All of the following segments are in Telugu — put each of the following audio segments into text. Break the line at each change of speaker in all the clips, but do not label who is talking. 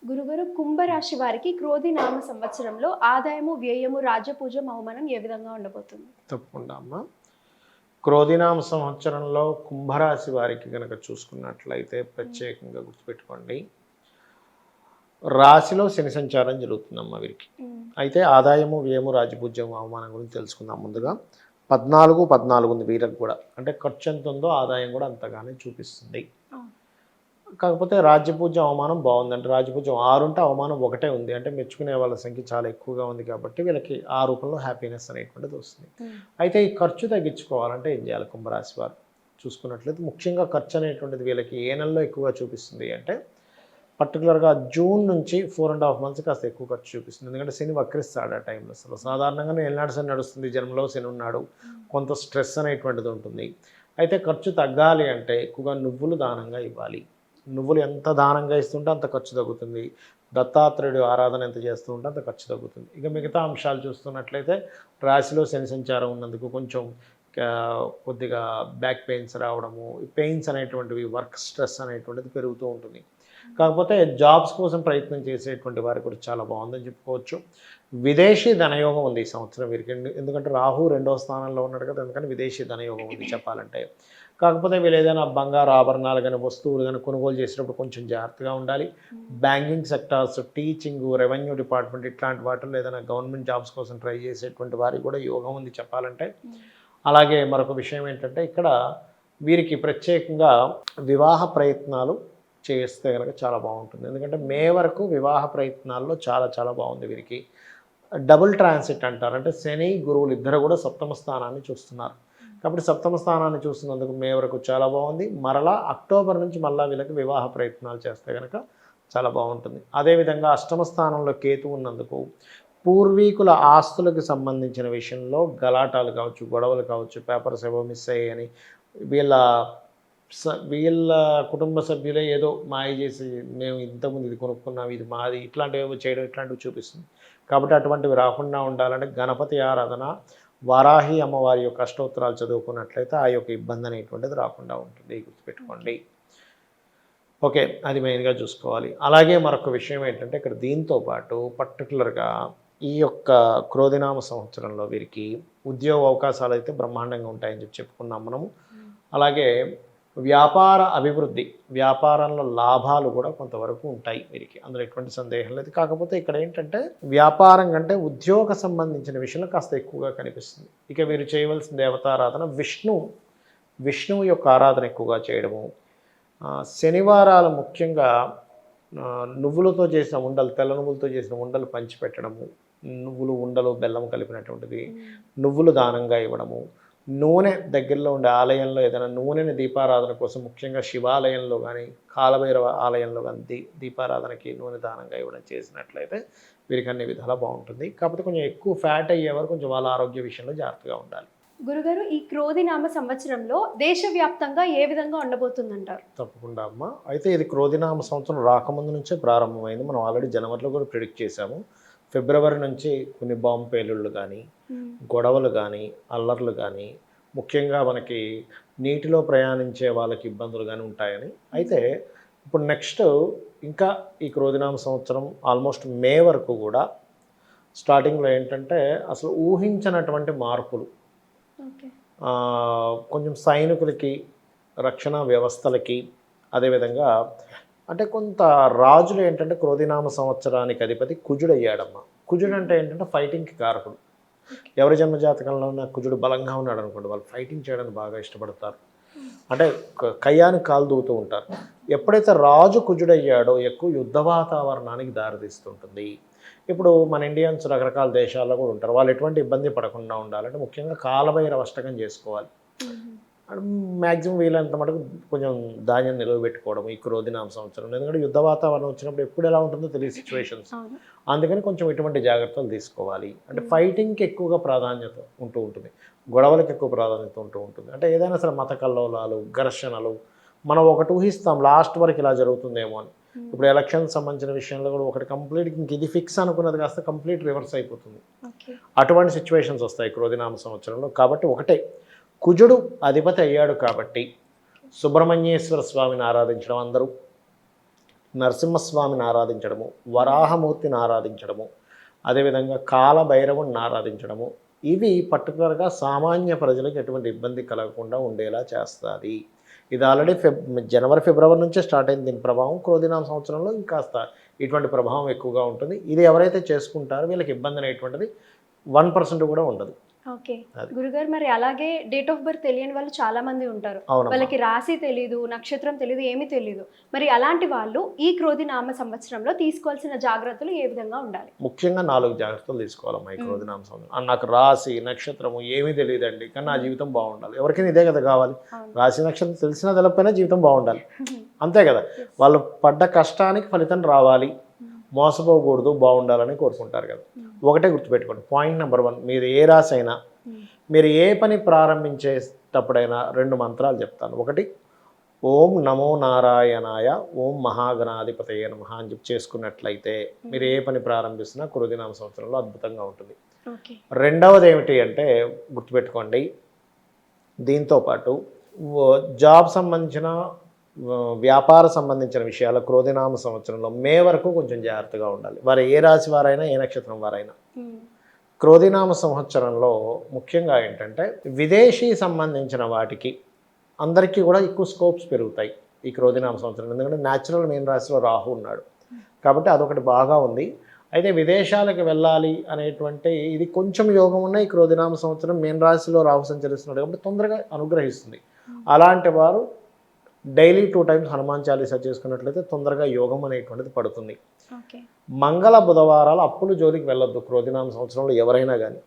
గురుగారు కుంభరాశి వారికి క్రోధి నామ సంవత్సరంలో ఆదాయము, వ్యయము, రాజ్యపూజ్యం, అవమానం ఏ విధంగా ఉండబోతుంది?
తప్పకుండా అమ్మ. క్రోధినామ సంవత్సరంలో కుంభరాశి వారికి కనుక చూసుకున్నట్లయితే ప్రత్యేకంగా గుర్తుపెట్టుకోండి, రాశిలో శని సంచారం జరుగుతుందమ్మ వీరికి. అయితే ఆదాయము, వ్యయము, రాజ్యపూజ్యం, అవమానం గురించి తెలుసుకుందాం. ముందుగా 14 ఉంది వీళ్ళకి కూడా. అంటే ఖర్చు ఎంత ఉందో ఆదాయం కూడా అంతగానే చూపిస్తుంది. కాకపోతే రాజ్యపూజ్యం, అవమానం బాగుంది. అంటే రాజ్యపూజ్యం 6 ఉంటే అవమానం 1 ఉంది. అంటే మెచ్చుకునే వాళ్ళ సంఖ్య చాలా ఎక్కువగా ఉంది కాబట్టి వీళ్ళకి ఆ రూపంలో హ్యాపీనెస్ అనేటువంటిది వస్తుంది. అయితే ఈ ఖర్చు తగ్గించుకోవాలంటే ఏం చేయాలి కుంభరాశి వారు చూసుకున్నట్లయితే, ముఖ్యంగా ఖర్చు అనేటువంటిది వీళ్ళకి ఏ నెలలో ఎక్కువగా చూపిస్తుంది అంటే పర్టికులర్గా జూన్ నుంచి 4.5 months కాస్త ఎక్కువ ఖర్చు చూపిస్తుంది. ఎందుకంటే శని వక్రిస్తాడు ఆ టైంలో. అసలు సాధారణంగానే ఏళ్ళనాడు శని నడుస్తుంది, జన్మలో శని ఉన్నాడు, కొంత స్ట్రెస్ అనేటువంటిది ఉంటుంది. అయితే ఖర్చు తగ్గాలి అంటే ఎక్కువగా నువ్వులు దానంగా ఇవ్వాలి. నువ్వులు ఎంత దానంగా ఇస్తుంటే అంత ఖర్చు తగ్గుతుంది. దత్తాత్రేయుడు ఆరాధన ఎంత చేస్తూ ఉంటే అంత ఖర్చు తగ్గుతుంది. ఇక మిగతా అంశాలు చూస్తున్నట్లయితే రాశిలో శని సంచారం ఉన్నందుకు కొంచెం కొద్దిగా బ్యాక్ పెయిన్స్ రావడము, పెయిన్స్ అనేటువంటివి, వర్క్ స్ట్రెస్ అనేటువంటిది పెరుగుతూ ఉంటుంది. కాకపోతే జాబ్స్ కోసం ప్రయత్నం చేసేటువంటి వారికి కూడా చాలా బాగుందని చెప్పుకోవచ్చు. విదేశీ ధనయోగం ఉంది ఈ సంవత్సరం వీరికి. ఎందుకంటే రాహు 2వ స్థానంలో ఉన్నాడు కదా, అందుకని విదేశీ ధనయోగం ఉంది చెప్పాలంటే. కాకపోతే వీళ్ళు ఏదైనా బంగారు ఆభరణాలు కానీ వస్తువులు కానీ కొనుగోలు చేసేటప్పుడు కొంచెం జాగ్రత్తగా ఉండాలి. Banking sectors, teaching, revenue department ఇట్లాంటి వాటిల్లో ఏదైనా గవర్నమెంట్ జాబ్స్ కోసం ట్రై చేసేటువంటి వారికి కూడా యోగం ఉంది చెప్పాలంటే. అలాగే మరొక విషయం ఏంటంటే ఇక్కడ వీరికి ప్రత్యేకంగా వివాహ ప్రయత్నాలు చేస్తే కనుక చాలా బాగుంటుంది. ఎందుకంటే మే వరకు వివాహ ప్రయత్నాల్లో చాలా బాగుంది వీరికి. డబుల్ ట్రాన్సిట్ అంటారు. అంటే శని గురువులు ఇద్దరు కూడా 7వ స్థానాన్ని చూస్తున్నారు. కాబట్టి 7వ స్థానాన్ని చూస్తున్నందుకు మే వరకు చాలా బాగుంది. మరలా అక్టోబర్ నుంచి మళ్ళీ వీళ్ళకి వివాహ ప్రయత్నాలు చేస్తే కనుక చాలా బాగుంటుంది. అదేవిధంగా 8వ స్థానంలో కేతు ఉన్నందుకు పూర్వీకుల ఆస్తులకు సంబంధించిన విషయంలో గలాటాలు కావచ్చు, గొడవలు కావచ్చు, పేపర్స్ ఏవో మిస్ అయ్యాయని వీళ్ళ కుటుంబ సభ్యులే ఏదో మాయ చేసి మేము ఇంతకుముందు ఇది కొనుక్కున్నాం, ఇది మాది, ఇట్లాంటివి చేయడం ఇట్లాంటివి చూపిస్తుంది. కాబట్టి అటువంటివి రాకుండా ఉండాలంటే గణపతి ఆరాధన, వారాహి అమ్మవారి యొక్క అష్టోత్తరాలు చదువుకున్నట్లయితే ఆ యొక్క ఇబ్బంది అనేటువంటిది రాకుండా ఉంటుంది. గుర్తుపెట్టుకోండి. ఓకే, అది మెయిన్గా చూసుకోవాలి. అలాగే మరొక విషయం ఏంటంటే ఇక్కడ దీంతో పాటు పర్టికులర్గా ఈ యొక్క క్రోధినామ సంవత్సరంలో వీరికి ఉద్యోగ అవకాశాలు అయితే బ్రహ్మాండంగా ఉంటాయని చెప్పుకున్నాం మనము. అలాగే వ్యాపార అభివృద్ధి, వ్యాపారంలో లాభాలు కూడా కొంతవరకు ఉంటాయి వీరికి, అందులో ఎటువంటి సందేహం లేదు. కాకపోతే ఇక్కడ ఏంటంటే వ్యాపారం కంటే ఉద్యోగ సంబంధించిన విషయంలో కాస్త ఎక్కువగా కనిపిస్తుంది. ఇక వీరు చేయవలసిన దేవతారాధన విష్ణువు యొక్క ఆరాధన ఎక్కువగా చేయడము, శనివారాలు ముఖ్యంగా నువ్వులతో చేసిన ఉండలు, తెల్ల నువ్వులతో చేసిన ఉండలు పంచిపెట్టడము, నువ్వులు ఉండలు బెల్లం కలిపినటువంటిది, నువ్వులు దానంగా ఇవ్వడము, నూనె దగ్గరలో ఉండే ఆలయంలో ఏదైనా నూనెని దీపారాధన కోసం, ముఖ్యంగా శివాలయంలో కానీ కాలభైరవ ఆలయంలో కానీ దీపారాధనకి నూనె దానంగా ఇవ్వడం చేసినట్లయితే వీరికి అన్ని విధాలా బాగుంటుంది. కాకపోతే కొంచెం ఎక్కువ ఫ్యాట్ అయ్యేవారు కొంచెం వాళ్ళ ఆరోగ్య విషయంలో జాగ్రత్తగా ఉండాలి.
గురుగారు, ఈ క్రోధినామ సంవత్సరంలో దేశవ్యాప్తంగా ఏ విధంగా ఉండబోతుందంటారు?
తప్పకుండా అమ్మ. అయితే ఇది క్రోధినామ సంవత్సరం రాకముందు నుంచే ప్రారంభమైంది. మనం ఆల్రెడీ జనవరిలో కూడా ప్రిడిక్ట్ చేశాము. ఫిబ్రవరి నుంచి కొన్ని బాంబు పేలుళ్ళు కానీ, గొడవలు కానీ, అల్లర్లు కానీ, ముఖ్యంగా మనకి నీటిలో ప్రయాణించే వాళ్ళకి ఇబ్బందులు కానీ ఉంటాయని. అయితే ఇప్పుడు నెక్స్ట్ ఇంకా ఈ క్రోధినామ సంవత్సరం ఆల్మోస్ట్ మే వరకు కూడా స్టార్టింగ్లో ఏంటంటే అసలు ఊహించినటువంటి మార్పులు, కొంచెం సైనికులకి, రక్షణ వ్యవస్థలకి, అదేవిధంగా అంటే కొంత రాజులు ఏంటంటే క్రోధినామ సంవత్సరానికి అధిపతి కుజుడు అయ్యాడమ్మ. కుజుడు అంటే ఏంటంటే ఫైటింగ్కి కారకుడు. ఎవరి జన్మజాతకంలో ఉన్న కుజుడు బలంగా ఉన్నాడు అనుకోండి, వాళ్ళు ఫైటింగ్ చేయడానికి బాగా ఇష్టపడతారు. అంటే కయ్యానికి కాలు దూతూ ఉంటారు. ఎప్పుడైతే రాజు కుజుడు అయ్యాడో ఎక్కువ యుద్ధ వాతావరణానికి దారితీస్తుంటుంది. ఇప్పుడు మన ఇండియన్స్ రకరకాల దేశాల్లో కూడా ఉంటారు. వాళ్ళు ఎటువంటి ఇబ్బంది పడకుండా ఉండాలంటే ముఖ్యంగా కాలభైరవ అష్టకం చేసుకోవాలి. మ్యాక్సిమం వీలైనంత మటుకు కొంచెం ధాన్యం నిలవబెట్టుకోవడం ఈ క్రోధినామ సంవత్సరం. ఎందుకంటే యుద్ధ వాతావరణం వచ్చినప్పుడు ఎప్పుడు ఎలా ఉంటుందో తెలియదు సిచ్యువేషన్స్. అందుకని కొంచెం ఇటువంటి జాగ్రత్తలు తీసుకోవాలి. అంటే ఫైటింగ్కి ఎక్కువగా ప్రాధాన్యత ఉంటూ ఉంటుంది, గొడవలకు ఎక్కువ ప్రాధాన్యత ఉంటూ ఉంటుంది. అంటే ఏదైనా సరే మత కల్లోలాలు, ఘర్షణలు మనం ఒకటి ఊహిస్తాం లాస్ట్ వరకు ఇలా జరుగుతుందేమో అని. ఇప్పుడు ఎలక్షన్స్ సంబంధించిన విషయంలో కూడా ఒకటి కంప్లీట్ ఇంక ఇది ఫిక్స్ అనుకున్నది కాస్త కంప్లీట్ రివర్స్ అయిపోతుంది. అటువంటి సిచ్యువేషన్స్ వస్తాయి క్రోధినామ సంవత్సరంలో. కాబట్టి ఒకటే, కుజుడు అధిపతి అయ్యాడు కాబట్టి సుబ్రహ్మణ్యేశ్వర స్వామిని ఆరాధించడం అందరూ, నరసింహస్వామిని ఆరాధించడము, వరాహమూర్తిని ఆరాధించడము, అదేవిధంగా కాలభైరవుని ఆరాధించడము, ఇవి పర్టికులర్గా సామాన్య ప్రజలకు ఎటువంటి ఇబ్బంది కలగకుండా ఉండేలా చేస్తుంది. ఇది ఆల్రెడీ జనవరి ఫిబ్రవరి నుంచే స్టార్ట్ అయింది దీని ప్రభావం. క్రోధినామ సంవత్సరంలో ఇంకాస్త ఇటువంటి ప్రభావం ఎక్కువగా ఉంటుంది. ఇది ఎవరైతే చేసుకుంటారో వీళ్ళకి ఇబ్బంది అనేటువంటిది 1% కూడా ఉండదు.
ఓకే గురుగారు, మరి అలాగే డేట్ ఆఫ్ బర్త్ తెలియని వాళ్ళు చాలా మంది ఉంటారు.
అవునమ్మా.
వాళ్ళకి రాశి తెలీదు, నక్షత్రం తెలీదు, ఏమీ తెలీదు. మరి అలాంటి వాళ్ళు ఈ క్రోధి నామ సంవత్సరంలో తీసుకోవాల్సిన జాగ్రత్తలు ఏ విధంగా ఉండాలి?
ముఖ్యంగా 4 జాగ్రత్తలు తీసుకోవాలమ్మా ఈ క్రోధినామ సంవత్సరం. నాకు రాశి నక్షత్రము ఏమీ తెలియదండి, కానీ నా జీవితం బాగుండాలి. ఎవరికైనా ఇదే కదా కావాలి. రాశి నక్షత్రం తెలిసినా తెలపైనా జీవితం బాగుండాలి, అంతే కదా. వాళ్ళు పడ్డ కష్టానికి ఫలితం రావాలి, మోసపోకూడదు, బాగుండాలని కోరుకుంటారు కదా. ఒకటే గుర్తుపెట్టుకోండి, పాయింట్ నెంబర్ 1, మీరు ఏ రాశి అయినా మీరు ఏ పని ప్రారంభించేటప్పుడైనా 2 మంత్రాలు చెప్తాను. ఒకటి ఓం నమో నారాయణాయ, ఓం మహాగణాధిపతయే నమః అని చెప్పి చేసుకున్నట్లయితే మీరు ఏ పని ప్రారంభిస్తున్నా క్రోధినామ సంవత్సరంలో అద్భుతంగా ఉంటుంది. రెండవది ఏమిటి అంటే గుర్తుపెట్టుకోండి, దీంతోపాటు జాబ్ సంబంధించిన వ్యాపార సంబంధించిన విషయాలు క్రోధినామ సంవత్సరంలో మే వరకు కొంచెం జాగ్రత్తగా ఉండాలి. వారు ఏ రాశి వారైనా ఏ నక్షత్రం వారైనా. క్రోధినామ సంవత్సరంలో ముఖ్యంగా ఏంటంటే విదేశీ సంబంధించిన వాటికి అందరికీ కూడా ఎక్కువ స్కోప్స్ పెరుగుతాయి ఈ క్రోధినామ సంవత్సరం. ఎందుకంటే న్యాచురల్ మీన రాశిలో రాహు ఉన్నాడు కాబట్టి అదొకటి బాగా ఉంది. అయితే విదేశాలకు వెళ్ళాలి అనేటువంటి ఇది కొంచెం యోగం ఉన్న ఈ క్రోధినామ సంవత్సరం మీన రాశిలో రాహు సంచరిస్తున్నాడు కాబట్టి తొందరగా అనుగ్రహిస్తుంది. అలాంటి వారు డైలీ 2 times హనుమాన్ చాలీసా చేసుకున్నట్లయితే తొందరగా యోగం అనేటువంటిది పడుతుంది. మంగళ బుధవారాలు అప్పులు జోలికి వెళ్ళొద్దు క్రోధినామ సంవత్సరంలో ఎవరైనా కానీ,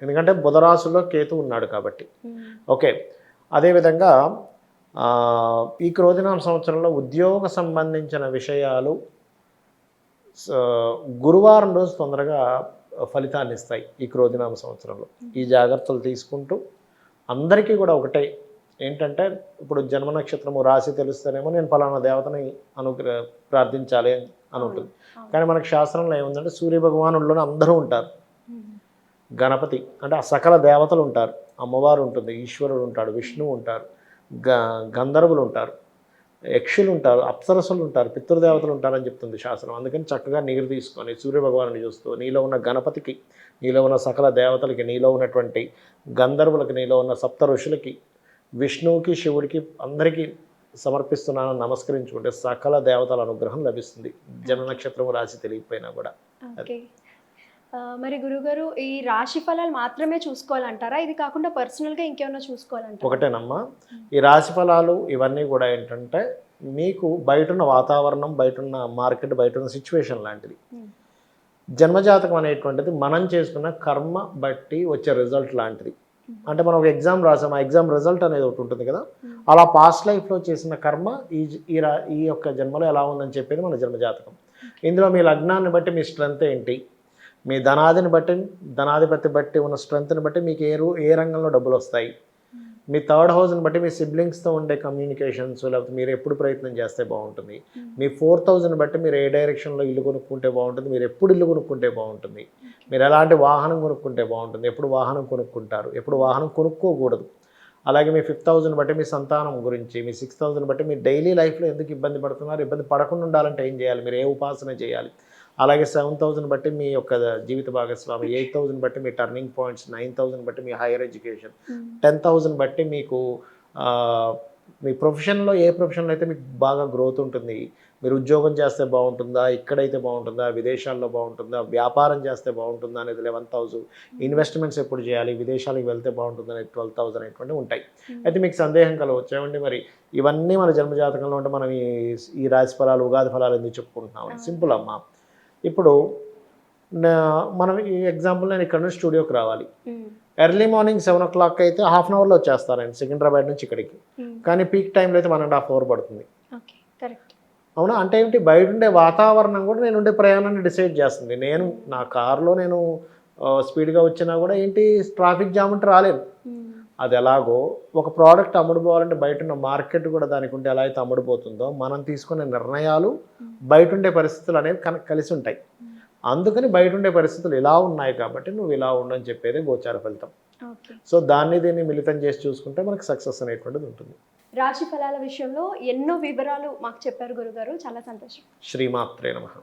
ఎందుకంటే బుధరాశుల్లో కేతు ఉన్నాడు కాబట్టి. ఓకే, అదేవిధంగా ఈ క్రోధినామ సంవత్సరంలో ఉద్యోగ సంబంధించిన విషయాలు గురువారం రోజు తొందరగా ఫలితాన్ని ఇస్తాయి ఈ క్రోధినామ సంవత్సరంలో. ఈ జాగ్రత్తలు తీసుకుంటూ అందరికీ కూడా ఒకటే ఏంటంటే, ఇప్పుడు జన్మ నక్షత్రము రాశి తెలుస్తేనేమో నేను ఫలానా దేవతని ప్రార్థించాలి అని ఉంటుంది. కానీ మనకు శాస్త్రంలో ఏముందంటే సూర్య భగవానుల్లోనే అందరూ ఉంటారు. గణపతి అంటే ఆ సకల దేవతలు ఉంటారు, అమ్మవారు ఉంటుంది, ఈశ్వరుడు ఉంటాడు, విష్ణువు ఉంటారు, గంధర్వులు ఉంటారు, యక్షులు ఉంటారు, అప్సరసులు ఉంటారు, పితృదేవతలు ఉంటారని చెప్తుంది శాస్త్రం. అందుకని చక్కగా నీరు తీసుకొని సూర్యభగవాను చూస్తూ నీలో ఉన్న గణపతికి, నీలో ఉన్న సకల దేవతలకి, నీలో ఉన్నటువంటి గంధర్వులకి, నీలో ఉన్న సప్త ఋషులకి, విష్ణువుకి, శివుడికి అందరికీ సమర్పిస్తున్నానని నమస్కరించుకుంటే సకల దేవతల అనుగ్రహం లభిస్తుంది, జన్మ నక్షత్రం రాశి తెలియకపోయినా కూడా.
మరి గురుగారు, ఈ రాశి ఫలాలు మాత్రమే చూసుకోవాలంటారా? ఇది కాకుండా పర్సనల్గా ఇంకేమైనా చూసుకోవాలంటారా?
ఒకటేనమ్మా, ఈ రాశి ఫలాలు ఇవన్నీ కూడా ఏంటంటే మీకు బయటున్న వాతావరణం, బయటున్న మార్కెట్, బయటున్న సిచ్యువేషన్ లాంటిది. జన్మజాతకం అనేటువంటిది మనం చేసుకున్న కర్మ బట్టి వచ్చే రిజల్ట్ లాంటిది. అంటే మనం ఒక ఎగ్జామ్ రాసాం, ఆ ఎగ్జామ్ రిజల్ట్ అనేది ఒకటి ఉంటుంది కదా, అలా పాస్ట్ లైఫ్లో చేసిన కర్మ ఈ యొక్క జన్మలో ఎలా ఉందని చెప్పేది మన జన్మజాతకం. ఇందులో మీ లగ్నాన్ని బట్టి మీ స్ట్రెంత్ ఏంటి, మీ ధనాధిపతి బట్టి ఉన్న స్ట్రెంత్ని బట్టి మీకు ఏ రంగంలో డబ్బులు వస్తాయి, మీ 3rd హౌస్ని బట్టి మీ సిబ్లింగ్స్తో ఉండే కమ్యూనికేషన్స్, లేకపోతే మీరు ఎప్పుడు ప్రయత్నం చేస్తే బాగుంటుంది, మీ 4th హౌస్ని బట్టి మీరు ఏ డైరెక్షన్లో ఇల్లు కొనుక్కుంటే బాగుంటుంది, మీరు ఎప్పుడు ఇల్లు కొనుక్కుంటే బాగుంటుంది, మీరు ఎలాంటి వాహనం కొనుక్కుంటే బాగుంటుంది, ఎప్పుడు వాహనం కొనుక్కుంటారు, ఎప్పుడు వాహనం కొనుక్కోకూడదు. అలాగే మీ 5th హౌస్ని బట్టి మీ సంతానం గురించి, మీ 6th హౌస్ని బట్టి మీ డైలీ లైఫ్లో ఎందుకు ఇబ్బంది పడుతున్నారు, ఇబ్బంది పడకుండా ఉండాలంటే ఏం చేయాలి, మీరు ఏ ఉపాసన చేయాలి. అలాగే 7th హౌస్ని బట్టి మీ యొక్క జీవిత భాగస్వామి, 8th హౌస్ని బట్టి మీ టర్నింగ్ పాయింట్స్, 9th హౌస్ని బట్టి మీ హైయర్ ఎడ్యుకేషన్, 10th హౌస్ని బట్టి మీకు మీ ప్రొఫెషన్లో ఏ ప్రొఫెషన్లో అయితే మీకు బాగా గ్రోత్ ఉంటుంది, మీరు ఉద్యోగం చేస్తే బాగుంటుందా, ఇక్కడైతే బాగుంటుందా, విదేశాల్లో బాగుంటుందా, వ్యాపారం చేస్తే బాగుంటుందా అనేది 11th హౌస్, ఇన్వెస్ట్మెంట్స్ ఎప్పుడు చేయాలి, విదేశాలకు వెళ్తే బాగుంటుంది అనేది 12th హౌస్ అనేటువంటి ఉంటాయి. అయితే మీకు సందేహం కలవచ్చు, ఏమండి మరి ఇవన్నీ మన జన్మజాతకంలో ఉంటే మనం ఈ రాశి ఫలాలు, ఉగాది ఫలాలు ఎందుకు చెప్పుకుంటున్నాం? సింపుల్ అమ్మా. ఇప్పుడు మనం ఈ ఎగ్జాంపుల్ నేను ఇక్కడ నుంచి స్టూడియోకి రావాలి, ఎర్లీ మార్నింగ్ 7 o'clock అయితే హాఫ్ అన్ అవర్లో వచ్చేస్తానండి సికింద్రాబాద్ నుంచి ఇక్కడికి. కానీ పీక్ టైంలో అయితే 1.5 hours పడుతుంది. అవునా? అంటే ఏంటి, బయట ఉండే వాతావరణం కూడా నేను ఉండే ప్రయాణాన్ని డిసైడ్ చేస్తుంది. నేను నా కారులో నేను స్పీడ్గా వచ్చినా కూడా ఏంటి ట్రాఫిక్ జామ్ ఉంటే రాలేను. అది ఎలాగో ఒక ప్రోడక్ట్ అమ్ముడుపోవాలంటే బయట ఉన్న మార్కెట్ కూడా దానికి ఉంటే ఎలా అయితే అమ్ముడుపోతుందో మనం తీసుకునే నిర్ణయాలు బయట ఉండే పరిస్థితులు అనేవి కలిసి ఉంటాయి. అందుకని బయట ఉండే పరిస్థితులు ఇలా ఉన్నాయి కాబట్టి నువ్వు ఇలా ఉండని చెప్పేదే గోచార ఫలితం.
ఓకే.
సో దాన్ని దీన్ని మిళితం చేసి చూసుకుంటే మనకి సక్సెస్ అనేటువంటిది ఉంటుంది.
రాశి ఫలాల విషయంలో ఎన్నో వివరాలు మాకు చెప్పారు గురుగారు, చాలా సంతోషం.
శ్రీమాత్రే నమః.